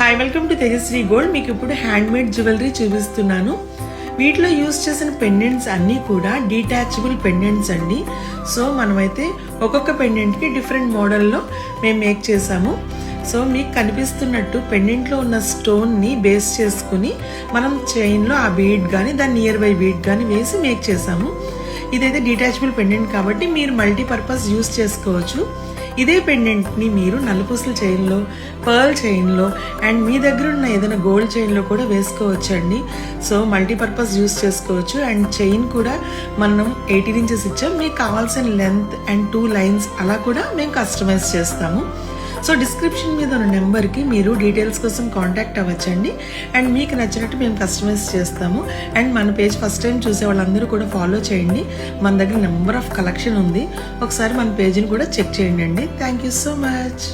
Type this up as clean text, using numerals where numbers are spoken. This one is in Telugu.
Hi, welcome to Tejasri gold. మీకు ఇప్పుడు హ్యాండ్ మేడ్ జ్యువెలరీ చూపిస్తున్నాను. వీటిలో యూస్ చేసిన పెండెంట్స్ అన్నీ కూడా డిటాచబుల్ పెండెంట్స్ అండి. సో మనమైతే ఒక్కొక్క పెండెంట్కి డిఫరెంట్ మోడల్లో మేము మేక్ చేసాము. సో మీకు కనిపిస్తున్నట్టు పెండెంట్లో ఉన్న స్టోన్ని బేస్ చేసుకుని మనం చైన్లో ఆ బీడ్ కానీ దాని నియర్ బై బీడ్ కానీ వేసి మేక్ చేసాము. ఇదైతే డిటాచబుల్ పెండెంట్ కాబట్టి మీరు మల్టీపర్పస్ యూస్ చేసుకోవచ్చు. ఇదే పెండెంట్ని మీరు నల్లపూసల చైన్లో, పర్ల్ చైన్లో అండ్ మీ దగ్గర ఉన్న ఏదైనా గోల్డ్ చైన్లో కూడా వేసుకోవచ్చు అండి. సో మల్టీపర్పస్ యూస్ చేసుకోవచ్చు. అండ్ చైన్ కూడా మనం 18 ఇంచెస్ ఇచ్చాం. మీకు కావాల్సిన లెంత్ అండ్ 2 లైన్స్ అలా కూడా మేము కస్టమైజ్ చేస్తాము. సో డిస్క్రిప్షన్ మీద ఉన్న నెంబర్కి మీరు డీటెయిల్స్ కోసం కాంటాక్ట్ అవ్వచ్చండి. అండ్ మీకు నచ్చినట్టు మేము కస్టమైజ్ చేస్తాము. అండ్ మన పేజ్ ఫస్ట్ టైం చూసే వాళ్ళందరూ కూడా ఫాలో చేయండి. మన దగ్గర నెంబర్ ఆఫ్ కలెక్షన్ ఉంది. ఒకసారి మన పేజ్ని కూడా చెక్ చేయండి అండి. Thank you so much.